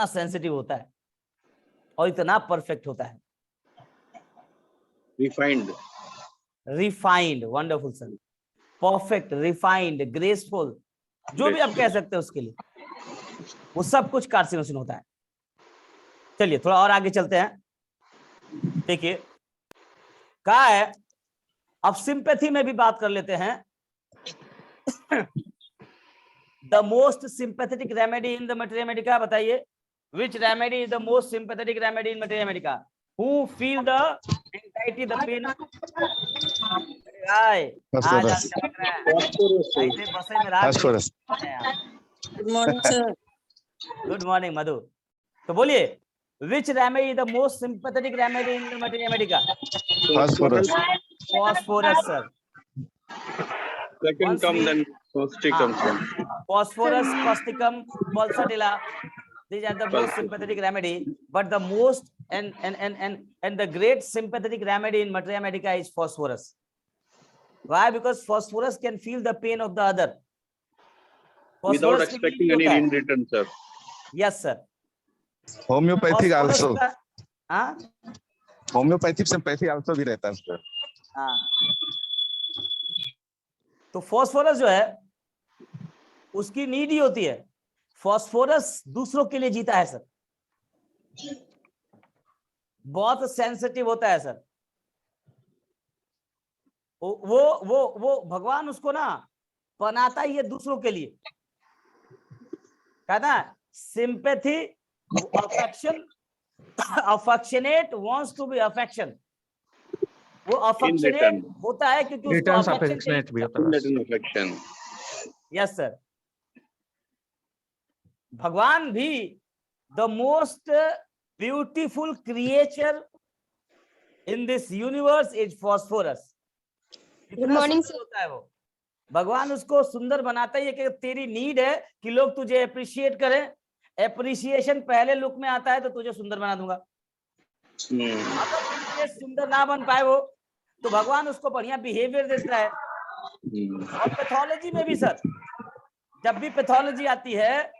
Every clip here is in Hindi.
इतना सेंसिटिव होता है और इतना परफेक्ट होता है। Refined, wonderful sir, perfect, refined, graceful, जो भी आप कह सकते हैं उसके लिए, वो सब कुछ कार्सिनोसिन होता है। चलिए थोड़ा और आगे चलते हैं। देखिए कहा है, अब सिंपैथी में भी बात कर लेते हैं। The most sympathetic remedy in the materia Medica, बताइए which remedy is the most sympathetic remedy in materia medica? Who feel the anxiety, the pain? आज चमक रहा है, ऐसे बसे में रहा। Good morning sir. Good morning Madhu. तो बोलिए, which remedy is the most sympathetic remedy in the materia medica? Phosphorus. Phosphorus sir. Second term then causticum. Phosphorus, causticum, pulsatilla. These are the most sympathetic remedy, but the most and the great sympathetic remedy in materia medica is phosphorus. Why? Because phosphorus can feel the pain of the other. Without expecting any in return, sir. Yes, sir. Homeopathic also. हाँ? Homeopathic sympathy also भी रहता है सर। हाँ। तो phosphorus जो है, उसकी नीड ही होती है। फॉस्फोरस दूसरों के लिए जीता है सर, बहुत सेंसिटिव होता है सर। वो भगवान उसको ना बनाता ही है दूसरों के लिए। कहना sympathy, affection, affectionate wants to be affection. वो अफेक्शनेट होता है क्योंकि उसको अफेक्शनेट भी होता है। Yes sir. भगवान भी the most beautiful creature in this universe is phosphorus. Good morning sir. होता है वो, भगवान उसको सुंदर बनाता ही है कि तेरी नीड है कि लोग तुझे अप्रिशिएट करें। एप्रिसिएशन पहले लुक में आता है तो तुझे सुंदर बना दूंगा। अगर तुझे सुंदर ना बन पाए वो, तो भगवान उसको बढ़िया बिहेवियर देता है। और पैथोलॉजी में भी सर, जब भी पैथोलॉजी आती है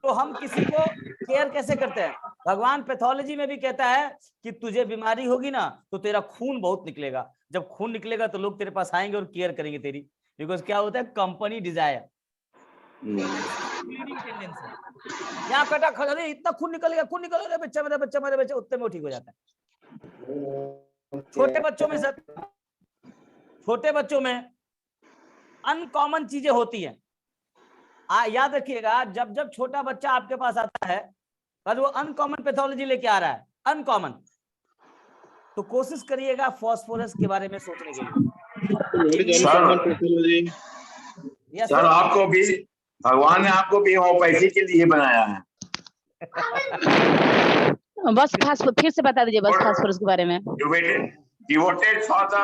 तो हम किसी को केयर कैसे करते हैं? भगवान पैथोलॉजी में भी कहता है कि तुझे बीमारी होगी ना तो तेरा खून बहुत निकलेगा। जब खून निकलेगा तो लोग तेरे पास आएंगे और केयर करेंगे तेरी। बिकॉज क्या होता है, कंपनी डिजायर। यहाँ कटा खड़ा, अरे इतना खून निकलेगा, खून निकलेगा, बच्चा मेरा बच्चा मेरा बच्चा, उतने में वो ठीक हो जाता है। छोटे बच्चों में सर, छोटे बच्चों में अनकॉमन चीजें होती हैं। याद रखिएगा, जब जब छोटा बच्चा आपके पास आता है और वो अनकॉमन पैथोलॉजी लेके आ रहा है, अनकॉमन, तो कोशिश करिएगा फॉस्फोरस के बारे में सोचने के लिए। सर आपको भी भगवान ने आपको भी होम्योपैथी के लिए बनाया है। बस फिर से बता दीजिए बस फॉस्फोरस के बारे में। Devoted for the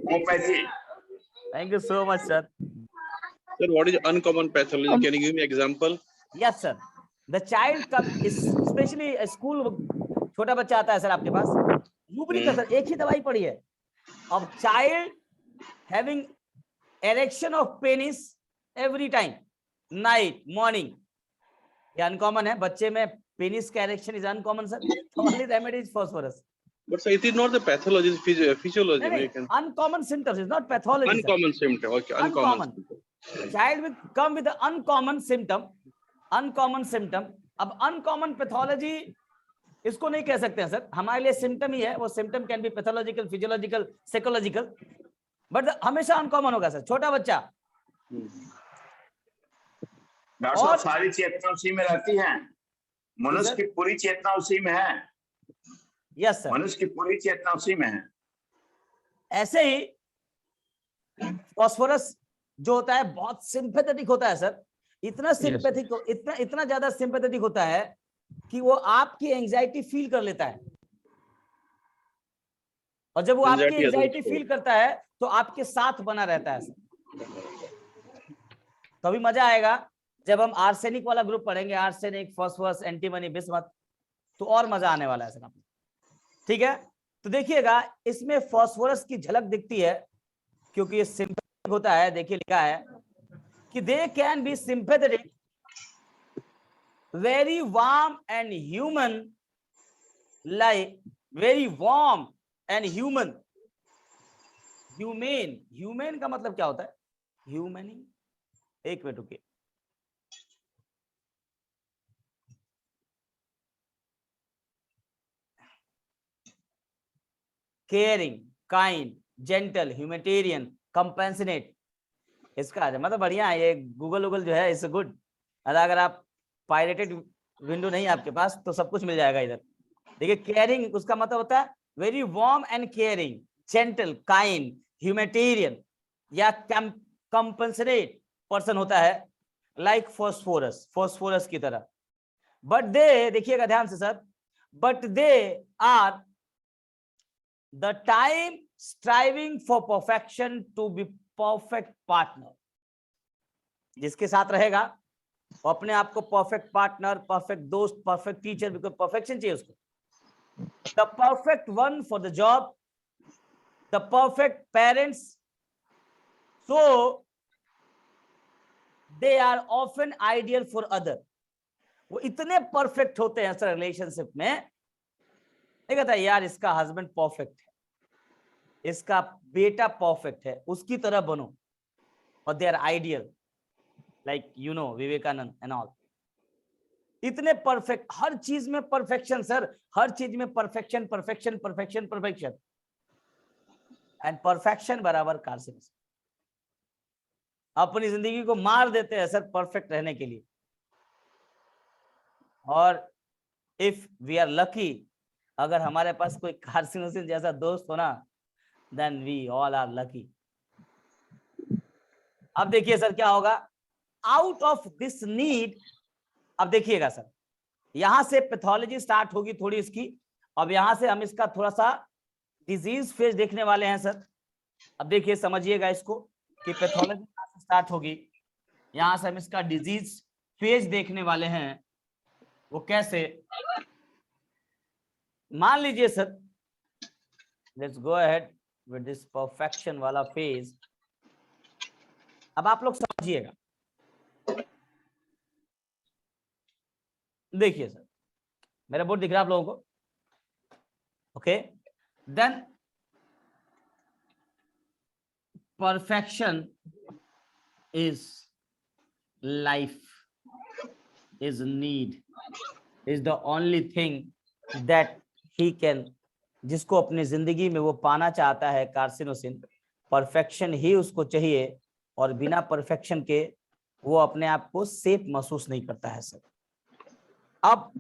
homeopathy. Thank you so much sir. Sir, what is uncommon pathology? Can you give me example? Yes sir. The child comes, especially school, छोटा बच्चा आता है सर आपके पास, यूबरिक का सर एक ही दवाई पड़ी है। अब child having erection of penis every time, night, morning, ये अनकॉमन है। बच्चे में पेनिस का erection is uncommon sir. Only remedy is phosphorus. But sir, it is not the pathology, it's physiology. No, uncommon symptoms is not pathology. Uncommon symptom. Okay, uncommon. Child will come with the uncommon symptom. Uncommon symptom. अब uncommon pathology इसको नहीं कह सकते हैं सर, हमारे लिए सिम्टम ही है। वो symptom can be pathological, physiological, psychological, but हमेशा अनकॉमन होगा सर। छोटा बच्चा और सारी चेतना उसी में रहती है, मनुष्य की पूरी चेतना उसी में है। यस सर, मनुष्य की पूरी चेतना उसी में है। ऐसे ही फॉस्फोरस जो होता है बहुत सिंपैथेटिक होता है सर। इतना सिंपैथिक, इतना ज्यादा सिंपैथेटिक होता है कि वो आपकी एंजाइटी फील कर लेता है। और जब वो आपकी एंजाइटी फील करता है तो आपके साथ बना रहता है सर। तो अभी मजा आएगा जब हम आर्सेनिक वाला ग्रुप पढ़ेंगे, आर्सेनिक, फॉस्फोरस, एंटीमनी, बिस्मथ, तो और मजा आने वाला है सर। ठीक है, तो देखिएगा इसमें फॉस्फोरस की झलक दिखती है क्योंकि ये सिंपैथेटिक होता है। देखिए लिखा है कि they can be sympathetic very warm and human, like very warm and human. humane का मतलब क्या होता है? humane, एक मिनट रुकिए। caring, kind, gentle, humanitarian, compassionate, इसका मतलब बढ़िया है ये। गूगल जो है इट्स गुड। अगर आप पायरेटेड विंडो नहीं आपके पास तो सब कुछ मिल जाएगा इधर। देखिए केयरिंग उसका मतलब होता है very warm and caring, gentle, kind, humanitarian या कंपनसेट पर्सन होता है, लाइक फॉस्फोरस की तरह। बट दे, देखिएगा ध्यान से sir, but they are the time striving for perfection to be perfect partner. जिसके साथ रहेगा वो अपने आप को परफेक्ट पार्टनर, परफेक्ट दोस्त, परफेक्ट टीचर, बिकॉज परफेक्शन चाहिए उसको। The perfect one for the job, the perfect parents, so they are often ideal for other. वो इतने परफेक्ट होते हैं सर रिलेशनशिप में, नहीं कहता यार इसका हस्बैंड परफेक्ट है, इसका बेटा परफेक्ट है, उसकी तरह बनो। और they are ideal, like you know Vivekananda and all. इतने परफेक्ट, हर चीज में परफेक्शन सर, हर चीज में perfection perfection perfection perfection and perfection बराबर कार्सिनोसिन। अपनी जिंदगी को मार देते हैं सर परफेक्ट रहने के लिए। और इफ वी आर लकी, अगर हमारे पास कोई कार्सिनोसिन जैसा दोस्त हो ना, then we all are lucky. अब देखिए सर क्या होगा, आउट ऑफ दिस नीड। अब देखिएगा सर, यहां से पैथोलॉजी स्टार्ट होगी थोड़ी इसकी। अब यहां से हम इसका थोड़ा सा डिजीज फेज देखने वाले हैं सर। अब देखिए समझिएगा इसको कि पैथोलॉजी कहां से स्टार्ट होगी, यहां से हम इसका डिजीज फेज देखने वाले हैं। वो कैसे, मान लीजिए sir, let's go ahead with this perfection वाला फेज। अब आप लोग समझिएगा, देखिए सर मेरा बोर्ड दिख रहा है आप लोगों को? Okay, than perfection is life, is need, is the only thing that he can, जिसको अपनी जिंदगी में वो पाना चाहता है कार्सिनोसिन। परफेक्शन ही उसको चाहिए, और बिना परफेक्शन के वो अपने आप को सेफ महसूस नहीं करता है सर। अब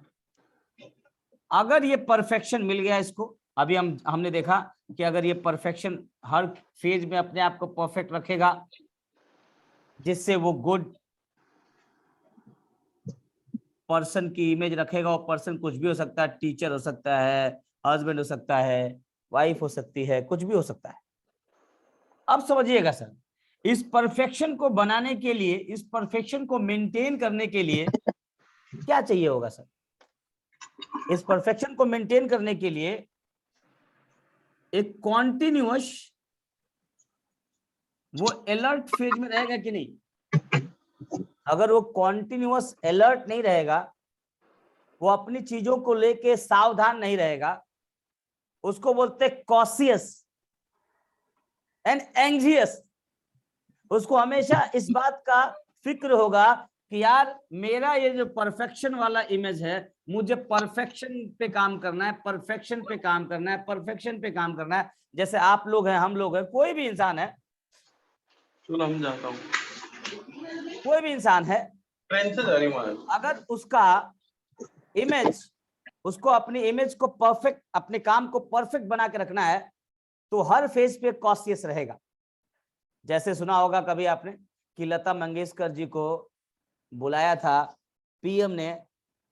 अगर ये परफेक्शन मिल गया इसको, अभी हमने देखा कि अगर ये परफेक्शन हर फेज में अपने आप को परफेक्ट रखेगा, जिससे वो गुड पर्सन की इमेज रखेगा। वो पर्सन कुछ भी हो सकता है, टीचर हो सकता है, हस्बैंड हो सकता है, वाइफ हो सकती है, कुछ भी हो सकता है। अब समझिएगा सर, इस परफेक्शन को बनाने के लिए, इस परफेक्शन को मेंटेन करने के लिए क्या चाहिए होगा सर? इस परफेक्शन को मेंटेन करने के लिए एक कॉन्टिन्यूअस, वो अलर्ट फेज में रहेगा कि नहीं? अगर वो कॉन्टिन्यूअस अलर्ट नहीं रहेगा, वो अपनी चीजों को लेके सावधान नहीं रहेगा, उसको बोलते कॉशियस एंड एंग्जियस। उसको हमेशा इस बात का फिक्र होगा कि यार मेरा ये जो परफेक्शन वाला इमेज है, मुझे परफेक्शन पे काम करना है, परफेक्शन पे काम करना है, परफेक्शन पे काम करना है। जैसे आप लोग हैं, हम लोग हैं, कोई भी इंसान है, हम जाता हूँ, कोई भी इंसान है, अगर उसका इमेज, उसको अपनी इमेज को परफेक्ट, अपने काम को परफेक्ट बना के रखना है, तो हर फेज पे कॉशियस रहेगा। जैसे सुना होगा कभी आपने कि लता मंगेशकर जी को बुलाया था पीएम ने,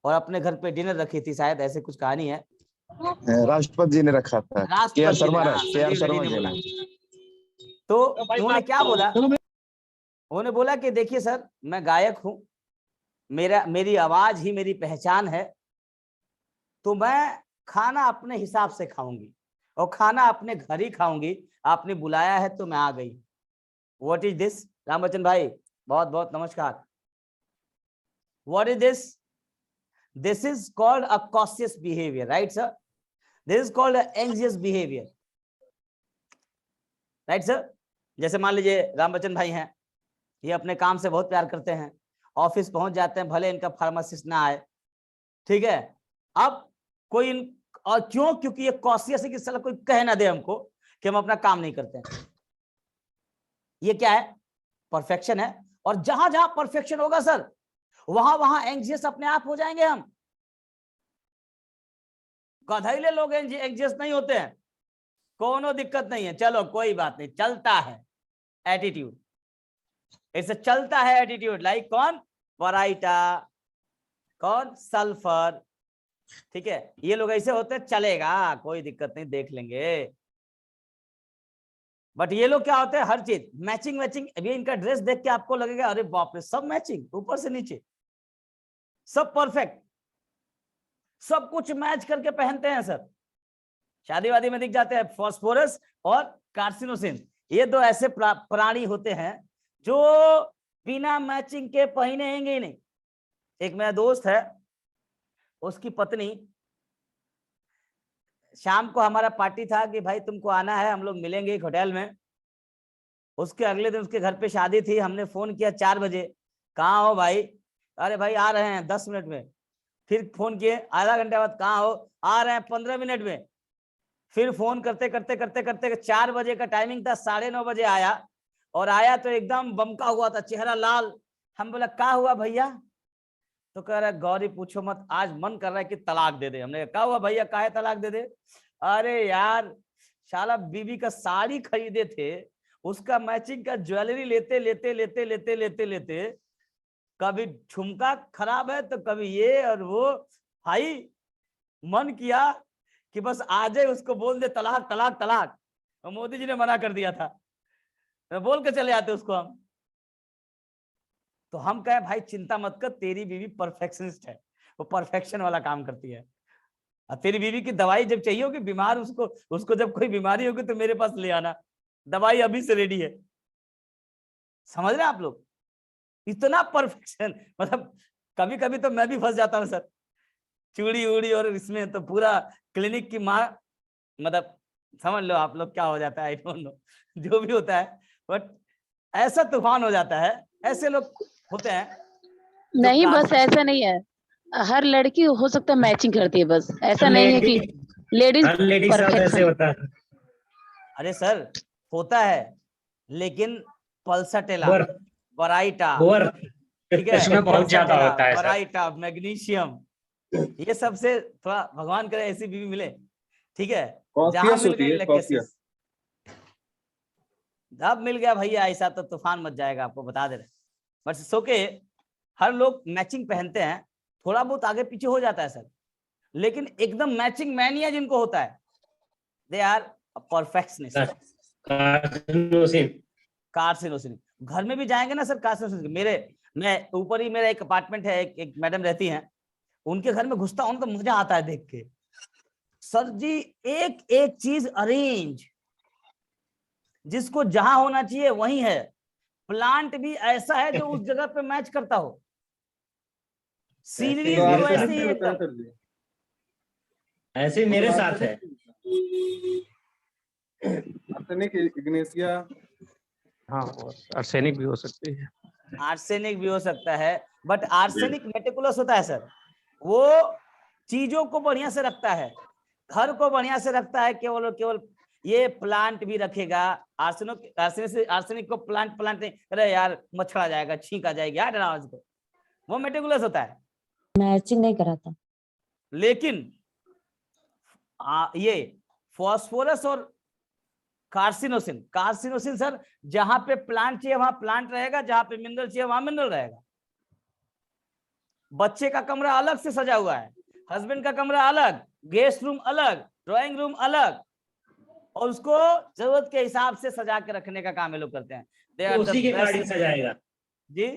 और अपने घर पे डिनर रखी थी, शायद ऐसे कुछ कहानी है। राष्ट्रपति जी ने रखा था, के.आर. शर्मा जी ने। तो उन्होंने क्या बोला, उन्होंने बोला कि देखिए सर, मैं गायक हूं, मेरी आवाज ही मेरी पहचान है, तो मैं खाना अपने हिसाब से खाऊंगी और खाना अपने घर ही खाऊंगी। आपने बुलाया है तो मैं आ गई। What is this? Ram Bachchan भाई बहुत बहुत नमस्कार। What is this? This is called a cautious behavior, right sir? This is called an anxious behavior, right sir? जैसे मान लीजिए राम बच्चन भाई हैं, ये अपने काम से बहुत प्यार करते हैं, ऑफिस पहुंच जाते हैं, भले इनका फार्मासिस्ट ना आए, ठीक है। अब कोई और क्यों? क्योंकि ये कॉशियस है कि साला कोई कह ना दे हमको कि हम अपना काम नहीं करते हैं। ये क्या है? परफेक्शन है। और जहां जहां परफेक्शन होगा सर, वहां वहां एंग्जियस अपने आप हो जाएंगे हम। गधैले लोग एंग्जियस नहीं होते हैं, कोनो दिक्कत नहीं है, चलो कोई बात नहीं, चलता है एटीट्यूड, इससे चलता है एटीट्यूड। लाइक कौन? वराइटा, कौन? सल्फर, ठीक है। ये लोग ऐसे होते हैं, चलेगा कोई दिक्कत नहीं, देख लेंगे। बट ये लोग क्या होते हैं, हर चीज मैचिंग मैचिंग। अभी इनका ड्रेस देख के आपको लगेगा अरे बाप रे, सब मैचिंग, ऊपर से नीचे सब परफेक्ट, सब कुछ मैच करके पहनते हैं सर। शादी वादी में दिख जाते हैं फास्फोरस और कार्सिनोसिन। ये दो ऐसे प्राणी होते हैं जो बिना मैचिंग के पहनेंगे ही नहीं। एक मेरा दोस्त है, उसकी पत्नी, शाम को हमारा पार्टी था कि भाई तुमको आना है, हम लोग मिलेंगे एक होटल में। उसके अगले दिन उसके घर पे शादी थी, हमने फोन किया 4 बजे, कहाँ हो भाई? अरे भाई आ रहे हैं 10 मिनट में। फिर फोन किए आधा घंटे बाद, कहाँ हो? आ रहे हैं 15 मिनट में। फिर फोन करते करते करते करते 4 बजे का टाइमिंग था, 9:30 बजे आया। और आया तो एकदम बमका हुआ था, चेहरा लाल। हम बोला क्या हुआ भैया? तो कह रहा गौरी पूछो मत, आज मन कर रहा है कि तलाक दे दे। हमने कहा हुआ भैया काहे तलाक दे दे? अरे यार शाला बीबी का साड़ी खरीदे थे, उसका मैचिंग का ज्वेलरी लेते लेते लेते लेते लेते लेते कभी झुमका खराब है तो कभी ये और वो। भाई मन किया कि बस आ जाए, उसको बोल दे तलाक तलाक तलाक। और मोदी जी ने मना कर दिया था, बोल के चले आते उसको हम। तो हम कहे भाई चिंता मत कर, तेरी बीवी परफेक्शनिस्ट है, वो परफेक्शन वाला काम करती है। और तेरी बीवी की दवाई जब चाहिए होगी, बीमार उसको जब कोई बीमारी होगी तो मेरे पास ले आना, दवाई अभी से रेडी है। समझ रहे हैं आप लोग? इतना परफेक्शन, मतलब कभी कभी तो मैं भी फंस जाता हूँ सर, चूड़ी उड़ी और इसमें तो पूरा क्लिनिक की माँ, मतलब समझ लो आप लोग क्या हो जाता है, आई डोंट नो जो भी होता है, बट ऐसा तूफान हो जाता है। ऐसे लोग होते हैं नहीं, बस ऐसा नहीं है, हर लड़की हो सकता है मैचिंग करती है, बस ऐसा नहीं है कि लेडीज ऐसे होता है। अरे सर होता है, लेकिन पल्साटेला, वराइटा, ठीक है, इसमें बहुत ज्यादा होता है सर। वराइटा, मैग्नीशियम, ये सबसे थोड़ा भगवान करे ऐसी बीवी मिले, ठीक है। जहां मिल गई जब मिल गया भैया ऐसा तो तूफान मच जाएगा, आपको बता दे रहे। बट सो के हर लोग मैचिंग पहनते हैं, थोड़ा बहुत आगे पीछे हो जाता है सर, लेकिन एकदम मैचिंग मैनिया जिनको होता है, दे आर परफेक्शनिस्ट। कार्सिनोसिन घर में भी जाएंगे ना सर, कार्सिनोसिन। मैं ऊपर ही मेरा एक अपार्टमेंट है, एक मैडम रहती हैं, उनके घर में घुसता हूं तो मजा आता है देख के। सर जी एक एक चीज अरेंज, जिसको जहां होना चाहिए वहीं है। प्लांट भी ऐसा है जो उस जगह पे मैच करता हो, सीनरी भी वैसे ही एकदम। ऐसे मेरे साथ है। आर्सेनिक, इग्नेशिया, हाँ आर्सेनिक भी हो सकती है। आर्सेनिक भी हो सकता है, बट आर्सेनिक मेटिकुलस होता है सर, वो चीजों को बढ़िया से रखता है, घर को बढ़िया से रखता है। केवल ये प्लांट भी रखेगा। आर्सेनिक को प्लांट नहीं, अरे यार मच्छर आ जाएगा, छींक आ जाएगी, यार डराओ इसको, वो मेटिकुलस होता है, मैचिंग नहीं कराता। लेकिन ये फास्फोरस और कार्सिनोसिन सर, जहां पे प्लांट चाहिए वहां प्लांट रहेगा, जहां पे मिनरल चाहिए वहां मिनरल रहेगा। बच्चे का कमरा अलग से सजा हुआ है, हस्बैंड का कमरा अलग, गेस्ट रूम अलग, ड्राइंग रूम अलग, और उसको जरूरत के हिसाब से सजा के रखने का काम ये लोग करते हैं। उसी के अकॉर्डिंग सजाएगा जी,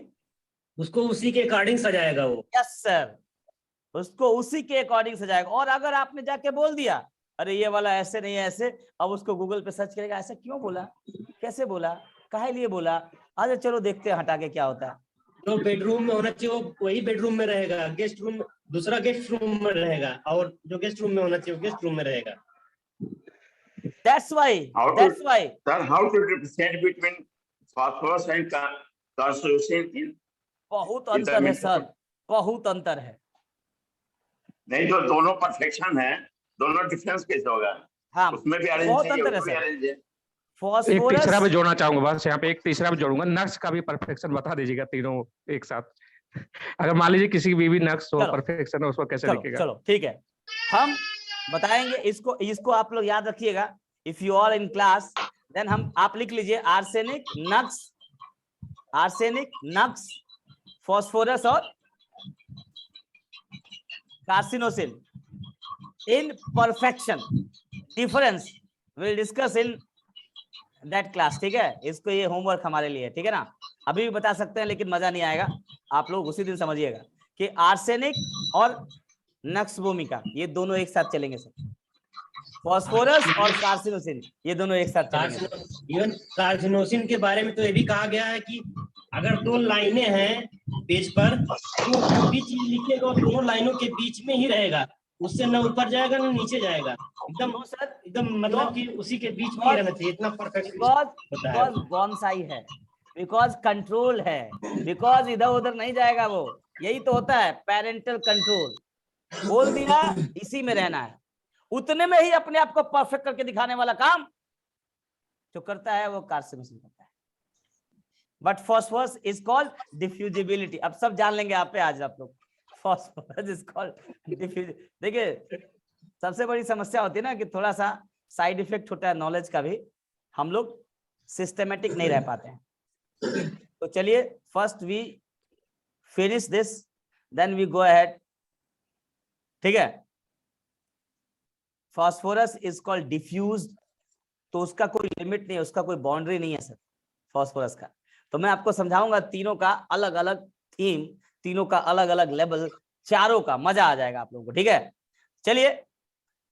उसको उसी के अकॉर्डिंग सजाएगा वो। यस सर, उसको उसी के अकॉर्डिंग सजाएगा। और अगर आपने जाके बोल दिया अरे ये वाला ऐसे नहीं है ऐसे, अब उसको गूगल पे सर्च करेगा, ऐसा क्यों बोला, कैसे बोला, काहे लिए बोला, अच्छा चलो देखते हैं हटा के क्या होता है। तो बेडरूम में होना चाहिए वो वही बेडरूम में रहेगा, गेस्ट रूम दूसरा गेस्ट रूम में रहेगा और जो गेस्ट रूम में होना चाहिए वो गेस्ट रूम में रहेगा। That's why Sir, how to represent between phosphorus and carcinosin in? बहुत अंतर है सर, बहुत अंतर है। नहीं, जो दोनों परफेक्शन है, दोनों डिफरेंस कैसे होगा? हाँ, उसमें भी बहुत अंतर है सर। एक तीसरा भी जोड़ना चाहूंगा, बस यहाँ पे एक तीसरा भी जोड़ूंगा, नक्श का भी परफेक्शन बता दीजिएगा तीनों एक साथ। अगर मान लीजिए किसी की भी नक्श हो परफेक्शन है, उसको कैसे लिखेगा? चलो ठीक है, हम बताएंगे इसको। इसको आप लोग याद रखिएगा। If you are in class then आप लिख लीजिए आर्सेनिक नक्श फॉस्फोरस और carcinosin in perfection difference will discuss in that class. ठीक है, इसको ये होमवर्क हमारे लिए, ठीक है ना। अभी भी बता सकते हैं लेकिन मजा नहीं आएगा, आप लोग उसी दिन समझिएगा कि आर्सेनिक और नक्श भूमिका ये दोनों एक साथ चलेंगे सर। फॉस्फोरस और कार्सिनोसिन ये दोनों एक साथ चलेंगे। इवन कार्सिनोसिन के बारे में तो ये भी कहा गया है कि अगर दो लाइनें हैं पेज पर तो जो भी चीज लिखेगा दोनों लाइनों के बीच में ही रहेगा, उससे न ऊपर जाएगा न नीचे जाएगा, एकदम मतलब कि उसी के बीच में रहना चाहिए, इतना परफेक्ट होता है। बॉन्साई है, बिकॉज कंट्रोल है, बिकॉज इधर उधर नहीं जाएगा वो। यही तो होता है पेरेंटल कंट्रोल। बोल दिया इसी में रहना है, उतने में ही अपने आप को परफेक्ट करके दिखाने वाला काम जो करता है वो कार्सिनोसिन करता है। But phosphorus is called diffusibility. अब सब जान लेंगे आप पे आज आप लोग। Phosphorus is called diffuse. देखिए सबसे बड़ी समस्या होती है ना कि थोड़ा सा साइड इफेक्ट होता है नॉलेज का भी, हम लोग सिस्टमेटिक नहीं रह पाते हैं। तो चलिए first we finish this then we go ahead. ठीक है, फॉस्फोरस इज कॉल्ड डिफ्यूज, तो उसका कोई लिमिट नहीं है, उसका कोई बाउंड्री नहीं है सर फॉस्फोरस का। तो मैं आपको समझाऊंगा तीनों का अलग अलग थीम, तीनों का अलग अलग लेवल, चारों का मजा आ जाएगा आप लोगों को। ठीक है, चलिए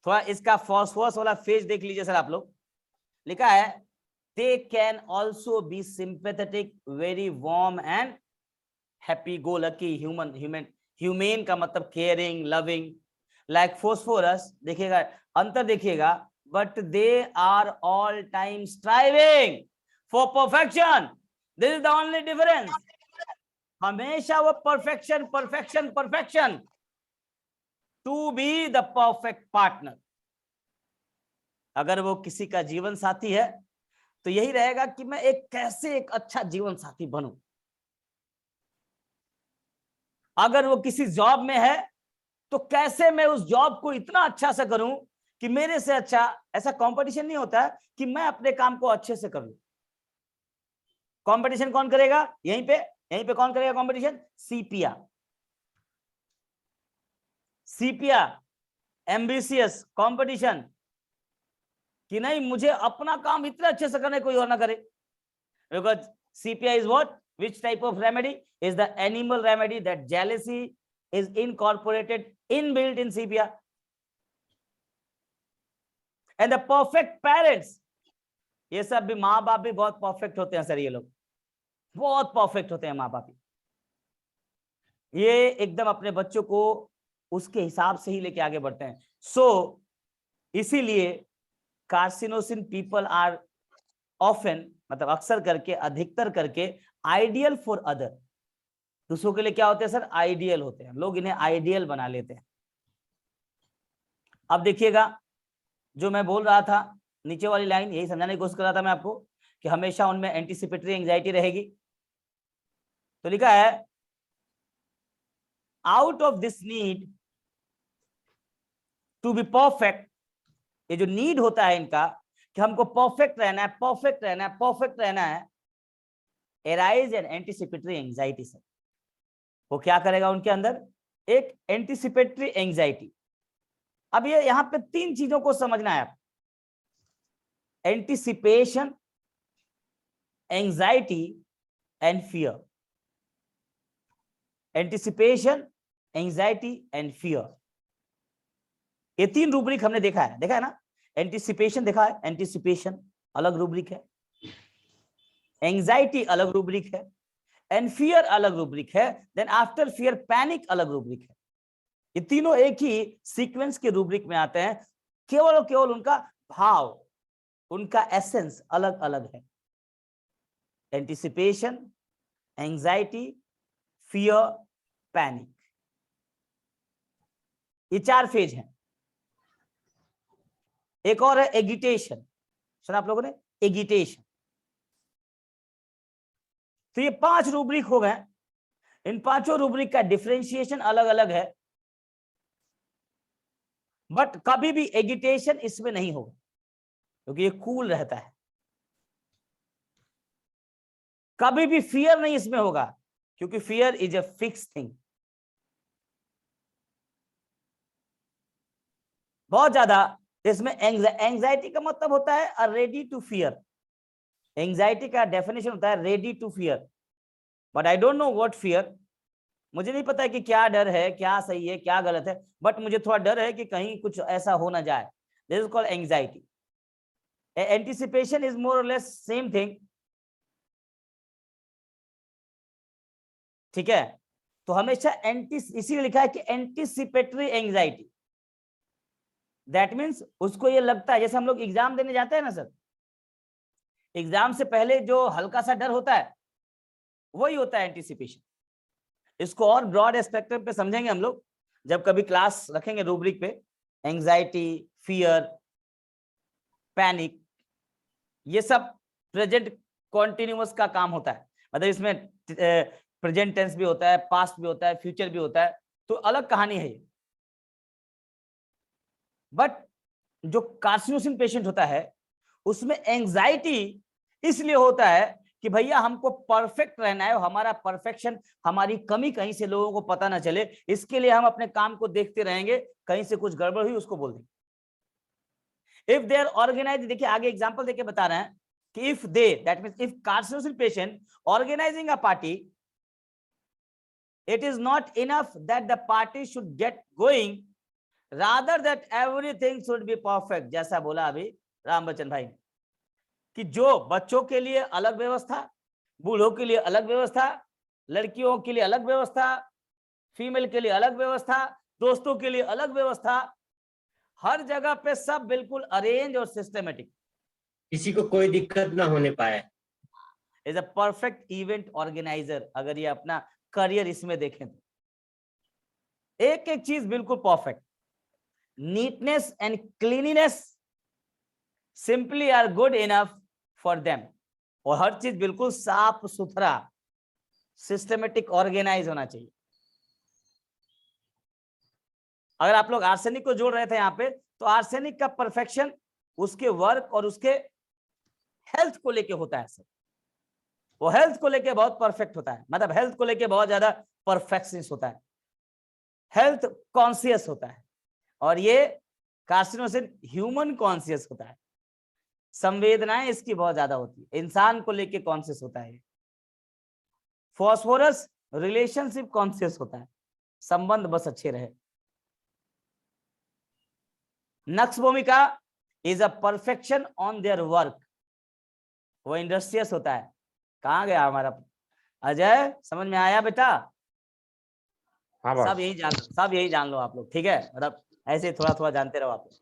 थोड़ा इसका फॉस्फोरस वाला फेज देख लीजिए सर। आप लोग लिखा है they can also be sympathetic, very warm and happy go lucky human का मतलब केयरिंग, लविंग, लाइक फॉस्फोरस। देखिएगा अंतर, देखिएगा, but they are all time striving for perfection. This is the only difference. हमेशा वो perfection to be the perfect partner. अगर वो किसी का जीवन साथी है तो यही रहेगा कि मैं कैसे एक अच्छा जीवन साथी बनूं। अगर वो किसी जॉब में है तो कैसे मैं उस जॉब को इतना अच्छा से करूं कि मेरे से अच्छा, ऐसा कंपटीशन नहीं होता है कि मैं अपने काम को अच्छे से करूं। कंपटीशन कौन करेगा? यहीं पे कौन करेगा कंपटीशन? सीपिया एम्बिशियस कंपटीशन कि नहीं मुझे अपना काम इतने अच्छे से करने कोई और ना करे। Because sepia is what, which type of remedy? Is the animal remedy that jealousy is incorporated, inbuilt in sepia. And the perfect parents, ये सब भी माँ बाप भी बहुत परफेक्ट होते हैं सर, ये लोग बहुत परफेक्ट होते हैं माँ बाप। ये एकदम अपने बच्चों को उसके हिसाब से ही लेके आगे बढ़ते हैं। सो इसीलिए कार्सिनोसिन पीपल आर ऑफन, मतलब अक्सर करके, अधिकतर करके आइडियल फॉर अदर, दूसरों के लिए क्या होते हैं सर? आइडियल होते हैं। लोग इन्हें आइडियल बना लेते हैं। अब देखिएगा जो मैं बोल रहा था, नीचे वाली लाइन यही समझाने की कोशिश कर रहा था मैं आपको कि हमेशा उनमें एंटीसिपेटरी एंजाइटी रहेगी। तो लिखा है out of this need to be perfect, ये जो नीड होता है इनका कि हमको परफेक्ट रहना है, एराइज एंड एंटीसिपेटरी एंजाइटी से। वो क्या करेगा उनके अंदर? एक एंटीसिपेटरी एंजाइटी। अब ये यहां पे तीन चीजों को समझना है आप, anticipation, anxiety and fear. Anticipation, anxiety and fear, ये तीन रूब्रिक हमने देखा है ना। एंटीसिपेशन देखा है, एंटीसिपेशन अलग रूब्रिक है, एंजाइटी अलग रूब्रिक है, एंड फियर अलग रूब्रिक है, देन आफ्टर फियर पैनिक अलग रूब्रिक है। ये तीनों एक ही सीक्वेंस के रूब्रिक में आते हैं, केवल और केवल उनका भाव, उनका एसेंस अलग अलग है। एंटिसिपेशन, एंजाइटी, फियर, पैनिक, ये 4 फेज हैं। एक और है एगिटेशन, सुना आप लोगों ने, एगिटेशन। तो ये 5 रूब्रिक हो गए। इन 5 रूब्रिक का डिफरेंशिएशन अलग अलग है, बट कभी भी एगिटेशन इसमें नहीं होगा क्योंकि ये कूल रहता है। कभी भी फियर नहीं इसमें होगा क्योंकि fear is a fix thing. बहुत ज्यादा इसमें एंजाइटी का मतलब होता है रेडी टू फियर। एंजाइटी का डेफिनेशन होता है ready to fear, but I don't know what fear. मुझे नहीं पता है कि क्या डर है, क्या सही है, क्या गलत है, बट मुझे थोड़ा डर है कि कहीं कुछ ऐसा हो ना जाए। This is called anxiety. Anticipation is more और लेस सेम थिंग, ठीक है। तो हमेशा इसीलिए लिखा है कि एंटिसिपेटरी एंजाइटी। दैट मीन्स उसको ये लगता है, जैसे हम लोग एग्जाम देने जाते हैं ना सर, एग्जाम से पहले जो हल्का सा डर होता है वही होता है एंटिसिपेशन। इसको और ब्रॉड स्पेक्ट्रम पे समझेंगे हम लोग जब कभी क्लास रखेंगे रूब्रिक पे। एंजाइटी, फियर, पैनिक, ये सब प्रेजेंट कॉन्टिन्यूअस का काम होता है। मतलब इसमें प्रेजेंट टेंस भी होता है, पास्ट भी होता है, फ्यूचर भी होता है, तो अलग कहानी है ये। बट जो कार्सिनोसिन पेशेंट होता है उसमें एंजाइटी इसलिए होता है कि भैया हमको परफेक्ट रहना है, हमारा परफेक्शन, हमारी कमी कहीं से लोगों को पता ना चले, इसके लिए हम अपने काम को देखते रहेंगे, कहीं से कुछ गड़बड़ हुई उसको बोल देंगे। इफ दे आर ऑर्गेनाइज, देखिए आगे एग्जांपल देके बता रहे हैं कि if they, that means if carcinosin patient organising a party, it is not enough that the party should get going, rather that everything should be perfect। जैसा बोला अभी राम बच्चन भाई कि जो बच्चों के लिए अलग व्यवस्था, बूढ़ों के लिए अलग व्यवस्था, लड़कियों के लिए अलग व्यवस्था, फीमेल के लिए अलग व्यवस्था, दोस्तों के लिए अलग व्यवस्था, हर जगह पे सब बिल्कुल अरेंज और सिस्टमेटिक, किसी को कोई दिक्कत ना होने पाए। Is a perfect event organiser. अगर ये अपना करियर इसमें देखें तो एक एक चीज बिल्कुल perfect. Neatness and cleanliness simply are good enough for them. और हर चीज बिल्कुल साफ सुथरा, सिस्टमेटिक, ऑर्गेनाइज होना चाहिए। अगर आप लोग आर्सेनिक को जोड़ रहे थे यहाँ पे, तो आर्सेनिक का परफेक्शन उसके वर्क और उसके हेल्थ को लेके होता है सर। वो हेल्थ को लेके बहुत परफेक्ट होता है, मतलब हेल्थ को लेके बहुत ज्यादा परफेक्शनिस्ट होता है, हेल्थ कॉन्शियस होता है। और ये कार्सिनोसिन ह्यूमन कॉन्शियस होता है, संवेदनाएं इसकी बहुत ज्यादा होती है, इंसान को लेके कॉन्शियस होता है। फॉस्फोरस रिलेशनशिप कॉन्शियस होता है, संबंध बस अच्छे रहे। नक्स भूमिका is a perfection on their work, वो इंडस्ट्रियस होता है। कहाँ गया हमारा अजय, समझ में आया बेटा? हाँ सब यही जान लो आप लोग, ठीक है? मतलब ऐसे थोड़ा थोड़ा जानते रहो आप लोग।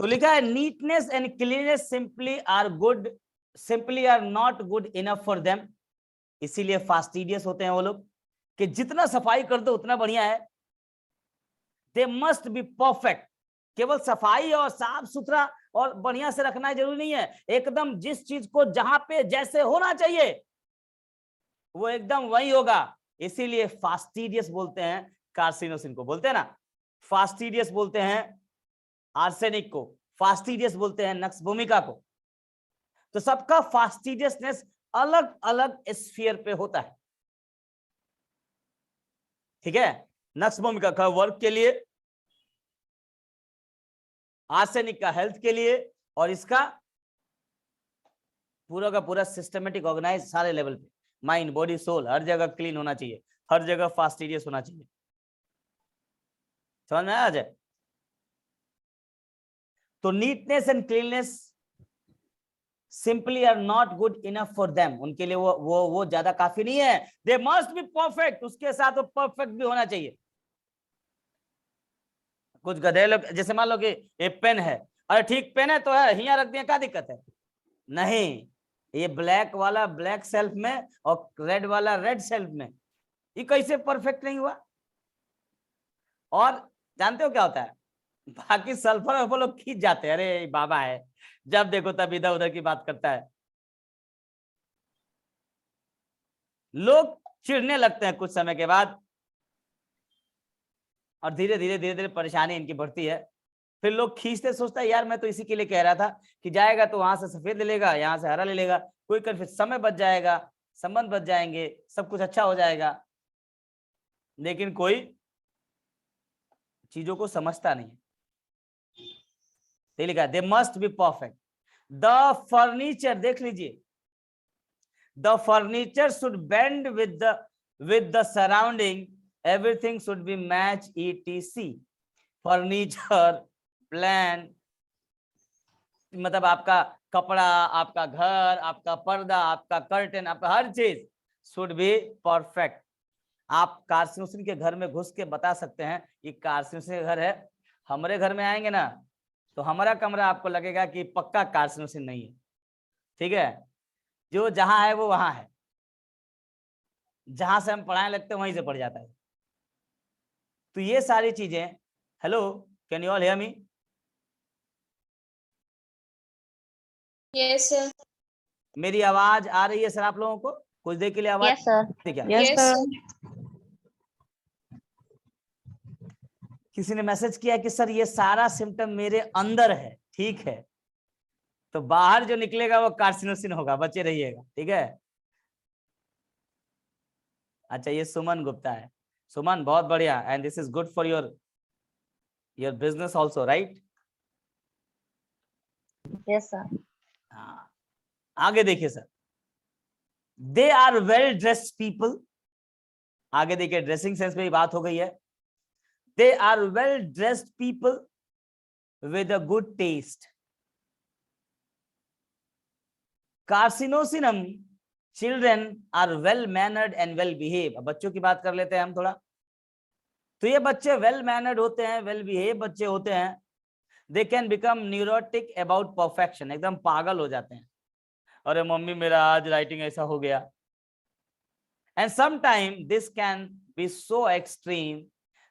तो लिखा है neatness and cleanness simply are not good enough for them. इसीलिए फास्टिडियस होते हैं वो लोग कि जितना सफाई कर दो उतना बढ़िया है। They must be perfect. केवल सफाई और साफ सुथरा और बढ़िया से रखना जरूरी नहीं है, एकदम जिस चीज को जहां पे जैसे होना चाहिए वो एकदम वही होगा। इसीलिए फास्टिडियस बोलते हैं कार्सिनोसिन को, बोलते हैं ना, फास्टिडियस बोलते हैं आर्सेनिक को, फास्टिडियस बोलते हैं नक्स भूमिका को। तो सबका फास्टिडियसनेस अलग अलग स्फीयर पे होता है, ठीक है? नक्स भूमिका का वर्क के लिए, आर्सेनिक का हेल्थ के लिए, और इसका पूरा का पूरा सिस्टमेटिक ऑर्गेनाइज सारे लेवल पे, माइंड बॉडी सोल हर जगह क्लीन होना चाहिए, हर जगह फास्टिडियस होना चाहिए। समझ में आ जाए? तो neatness and cleanness simply are not good enough for them, उनके लिए वो ज्यादा काफी नहीं है। दे मस्ट बी परफेक्ट, उसके साथ वो परफेक्ट भी होना चाहिए। कुछ गधे लोग, जैसे मान लो कि ये पेन है, अरे ठीक पेन है तो है, हिया रख दिया, क्या दिक्कत है? नहीं, ये ब्लैक वाला ब्लैक सेल्फ में और रेड वाला रेड सेल्फ में, ये कैसे परफेक्ट नहीं हुआ? और जानते हो क्या होता है, बाकी सल्फर वो लोग खींच जाते हैं, अरे बाबा है, जब देखो तब इधर उधर की बात करता है। लोग चिढ़ने लगते हैं कुछ समय के बाद, और धीरे धीरे परेशानी इनकी बढ़ती है। फिर लोग खींचते, सोचता है यार मैं तो इसी के लिए कह रहा था कि जाएगा तो वहां से सफेद ले लेगा, यहाँ से हरा ले लेगा, कोई कर, फिर समय बच जाएगा, संबंध बच जाएंगे, सब कुछ अच्छा हो जाएगा। लेकिन कोई चीजों को समझता नहीं। लिखा they must be perfect. The furniture, देख लीजिए, the furniture should bend with the surrounding, everything should be match ETC। Furniture, plan, मतलब आपका कपड़ा, आपका घर, आपका पर्दा, आपका कर्टन, आपका हर चीज शुड बी परफेक्ट। आप कारसिनोसिन के घर में घुस के बता सकते हैं ये कारसिनोसिन का घर है। हमारे घर में आएंगे ना तो हमारा कमरा आपको लगेगा कि पक्का कारसिनोसिन नहीं है, ठीक है? जो जहां है वो वहां है, जहां से हम पढ़ाने लगते हैं वहीं से पढ़ जाता है। तो ये सारी चीजें, hello, can you all hear me? Yes sir. मेरी आवाज आ रही है सर आप लोगों को? कुछ देर के लिए आवाज? Yes sir. क्या यस सर। किसी ने मैसेज किया कि सर ये सारा सिम्टम मेरे अंदर है, ठीक है, तो बाहर जो निकलेगा वो कार्सिनोसिन होगा, बचे रहिएगा, ठीक है? अच्छा, ये सुमन गुप्ता है। सुमन बहुत बढ़िया, and this is good for your business also, right? Yes sir. हाँ, आगे देखिए sir, they are well dressed people. आगे देखिए, ड्रेसिंग सेंस में ही बात हो गई है। They are well dressed people with a good taste. Carcinosinum children are well mannered and well behave. बच्चों की बात कर लेते हैं हम थोड़ा। तो ये बच्चे वेल मैनर्ड होते हैं, वेल बिहेव बच्चे होते हैं। They can become neurotic about perfection, एकदम पागल हो जाते हैं, अरे मम्मी मेरा आज राइटिंग ऐसा हो गया। And sometime this can be so extreme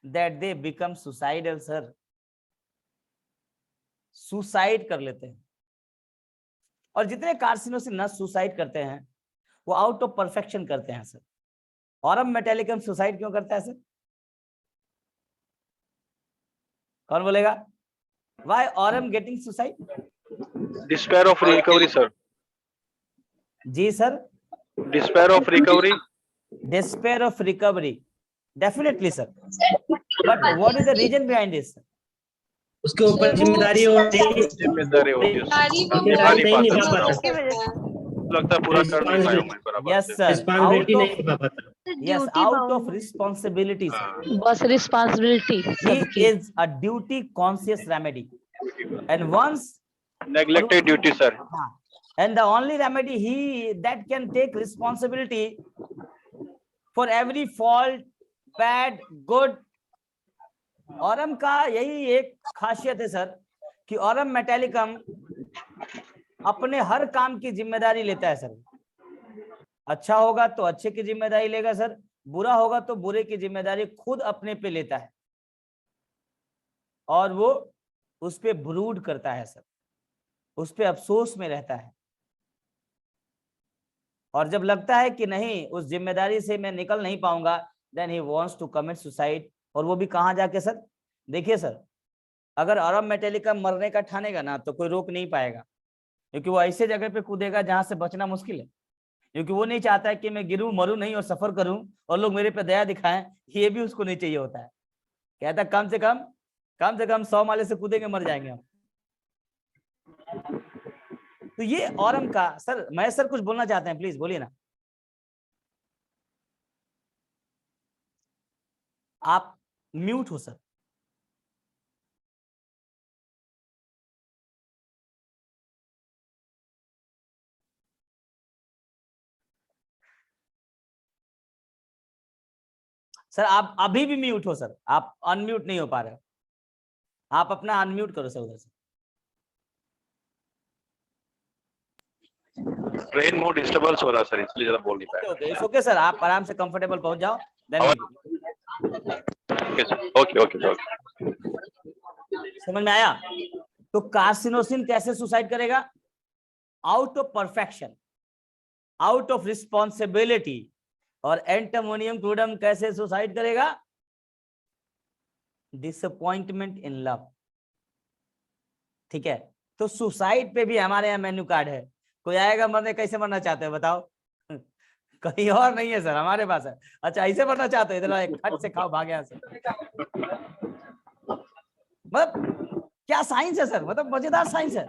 that they become suicidal. Sir, suicide कर लेते हैं। और जितने कार्सिनोसिन ना सुसाइड करते हैं वो आउट ऑफ परफेक्शन करते हैं सर। ऑरम मेटालिकम सुसाइड क्यों करता है सर? कौन बोलेगा? Why aurum getting suicide? Despair of recovery, sir. जी sir, Despair of recovery. despair of recovery, definitely sir, but what is the reason behind this? उसके ऊपर जिम्मेदारी होती है, जिम्मेदारी होती है। सारी वो जिम्मेदारी नहीं निभा उसकी पाता। वजह से। लगता है पूरा कर नहीं पाया मैं बराबर Yes से। sir, out रिस्पांसिबिलिटी नहीं of, निभा पाता। yes, out of responsibility sir. हाँ, बस रिस्पांसिबिलिटी He सबकी। is a duty conscious remedy, and once, neglected duty, sir. and the only remedy he that can take responsibility for every fault, bad, good. Aurum का यही एक खासियत है सर कि ऑरम मेटालिकम अपने हर काम की जिम्मेदारी लेता है सर। अच्छा होगा तो अच्छे की जिम्मेदारी लेगा सर, बुरा होगा तो बुरे की जिम्मेदारी खुद अपने पे लेता है, और वो उस पे ब्रूड करता है सर, उस पे अफसोस में रहता है। और जब लगता है कि नहीं उस जिम्मेदारी से मैं निकल नहीं पाऊंगा, then he wants to commit suicide. और वो भी कहाँ जाके सर? देखिए सर, अगर ऑरम मेटालिकम मरने का ठानेगा ना तो कोई रोक नहीं पाएगा, क्योंकि वो ऐसे जगह पे कूदेगा जहां से बचना मुश्किल है, क्योंकि वो नहीं चाहता है कि मैं गिरूं, मरूं नहीं और सफर करूं और लोग मेरे पे दया दिखाएं, ये भी उसको नहीं चाहिए होता है। कहता कम से कम 100 माले से कूदेंगे, मर जाएंगे हम। तो ये ऑरम का सर, मैं सर कुछ बोलना चाहते हैं, प्लीज बोलिए ना। आप म्यूट हो सर। सर आप अभी भी म्यूट हो सर, आप अनम्यूट नहीं हो पा रहे हो। आप अपना अनम्यूट करो सर उधर से। ट्रेन में डिस्टर्बेंस हो रहा है सर, इसलिए जरा बोल नहीं पाया। ओके सर, आप आराम से कंफर्टेबल पहुंच जाओ। ओके। समझ में आया? तो कार्सिनोसिन कैसे सुसाइड करेगा? Out of perfection, out of responsibility. और एंटामोनियम क्लोराइड कैसे सुसाइड करेगा? Disappointment in love. ठीक है, तो सुसाइड पे भी हमारे यहाँ मेन्यू कार्ड है। कोई आएगा मरने, कैसे मरना चाहते हो बताओ? कहीं और नहीं है सर, हमारे पास है। अच्छा ऐसे मरना चाहते हो? इधर एक खट से खाओ, भाग यहाँ से। मतलब क्या साइंस है सर, मतलब मजेदार साइंस है।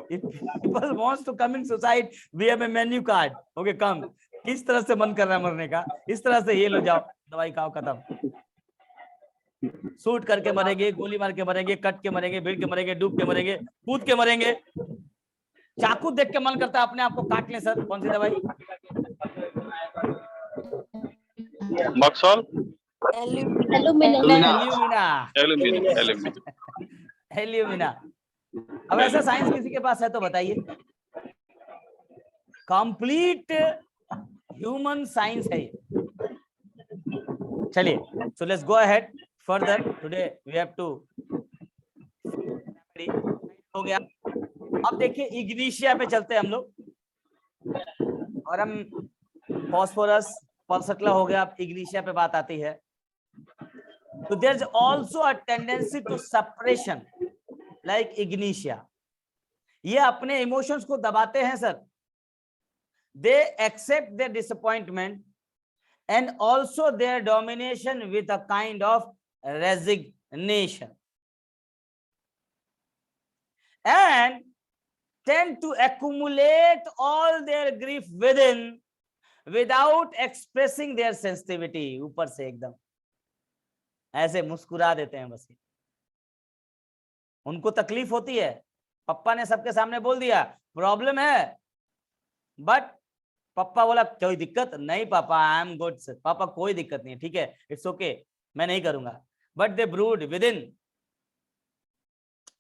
If people wants to commit suicide, we have a menu card. Okay, come. किस तरह से मन कर रहा है मरने का, इस तरह से ये लो, जाओ दवाई खाओ, खत्म। शूट करके मरेंगे, गोली मार के मरेंगे, कट के मरेंगे, भिड़ के मरेंगे, डूब के मरेंगे, कूद के मरेंगे। चाकू देख के मन करता है अपने आप को काट ले सर। कौन सी दवाई? मक्सॉल, एल्यूमिना। अब ऐसा साइंस किसी के पास है तो बताइए। कंप्लीट ह्यूमन साइंस है ये। चलिए, so let's go ahead further. Today we have to हो गया। अब देखिए इग्निशिया पे चलते हैं हम लोग, और हम फॉस्फोरस पल्सटला हो गया, अब इग्निशिया पे बात आती है। तो there is also a tendency to suppression like ignatia. ये अपने इमोशंस को दबाते हैं sir. They accept their disappointment and also their domination with a kind of resignation and tend to accumulate all their grief within without expressing their sensitivity। ऊपर से एकदम ऐसे मुस्कुरा देते हैं बस। उनको तकलीफ होती है, पप्पा ने सबके सामने बोल दिया प्रॉब्लम है, बट पापा बोला कोई दिक्कत नहीं पापा, आई एम गुड सर, पापा कोई दिक्कत नहीं है, ठीक है, इट्स ओके, मैं नहीं करूंगा। But they brood with in.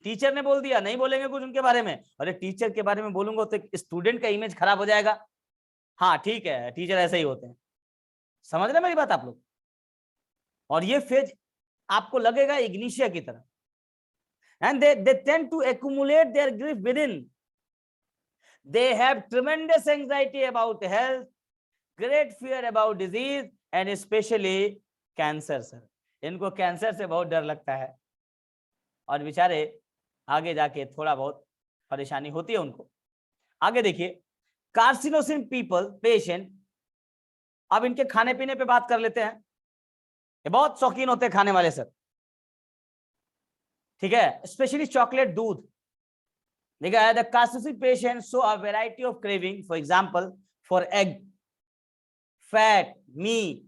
Teacher ने बोल दिया, नहीं बोलेंगे कुछ उनके बारे में। अरे टीचर के बारे में बोलूंगा तो स्टूडेंट का इमेज खराब हो जाएगा। हाँ ठीक है, टीचर ऐसे ही होते हैं। समझ रहे मेरी बात आप लोग? और ये फेज आपको लगेगा इग्निशिया की तरह। And they tend to accumulate their grief within. They have tremendous anxiety about health, great fear about disease and especially cancer sir। इनको कैंसर से बहुत डर लगता है, और बेचारे आगे जाके थोड़ा बहुत परेशानी होती है उनको। आगे देखिए, कार्सिनोसिन पीपल पेशेंट। अब इनके खाने पीने पे बात कर लेते हैं। ये बहुत शौकीन होते हैं खाने वाले सर, ठीक है, स्पेशली चॉकलेट, दूध। देखा, the carcinosin patient show a variety of craving, for example for egg, fat, meat,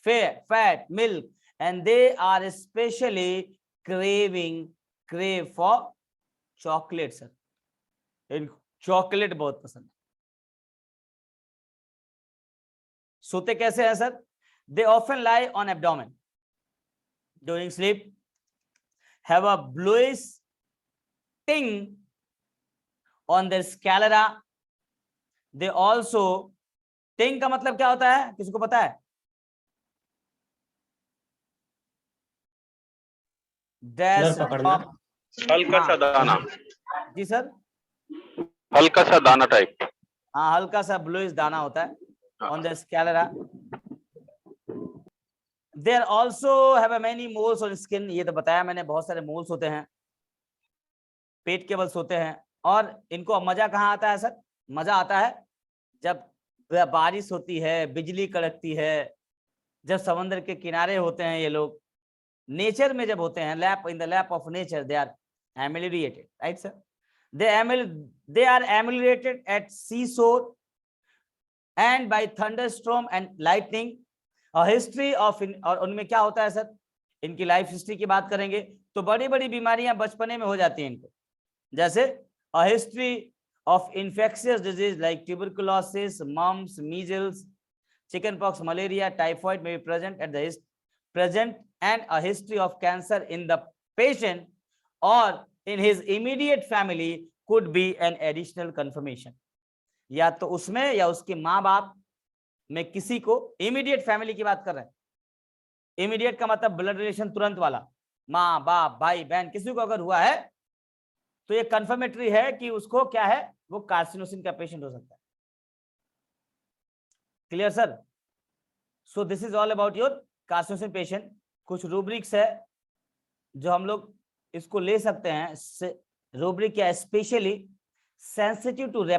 fat, milk, and they are especially crave for chocolate sir। इनको चॉकलेट बहुत पसंद है। सोते कैसे हैं sir? they often lie on abdomen during sleep, have a bluish ting on their sclera। they also, ting का मतलब क्या होता है, किसी को पता है? हल्का सा दाना। जी सर, हल्का सा दाना टाइप। हाँ, हल्का सा ब्लूइश दाना होता है on the sclera. There also have many moles on skin. ये तो बताया मैंने, बहुत सारे मोल्स होते हैं, पेट के बल्स होते हैं। और इनको मजा कहाँ आता है सर? मजा आता है जब बारिश होती है, बिजली कड़कती है, जब समंदर के किनारे होते हैं ये लोग, नेचर में जब होते हैं, lap in the lap of nature, they are ameliorated, right sir? they are ameliorated at seashore and by thunderstorm and lightning। a history of और उनमें क्या होता है सर? इनकी लाइफ हिस्ट्री की बात करेंगे तो बड़ी बड़ी बीमारियां बचपने में हो जाती हैं इनको, जैसे a history of infectious disease like tuberculosis, mumps, measles, chickenpox, malaria, typhoid may be present at the present and a history of cancer in the patient or in his immediate family could be an additional confirmation. या तो उसमें या उसके माँ बाप में किसी को, इमीडिएट फैमिली की बात कर रहे हैं, इमीडिएट का मतलब ब्लड रिलेशन तुरंत वाला, माँ बाप भाई बहन, किसी को अगर हुआ है तो ये कंफर्मेटरी है कि उसको क्या है, वो कार्सिनोसिन का पेशेंट हो सकता है। Clear sir? So this is all about your carcinosin patient. कुछ रूब्रिक्स है जो हम लोग इसको ले सकते हैं, रूब्रिक क्या, स्पेशली सेंसिटिव टू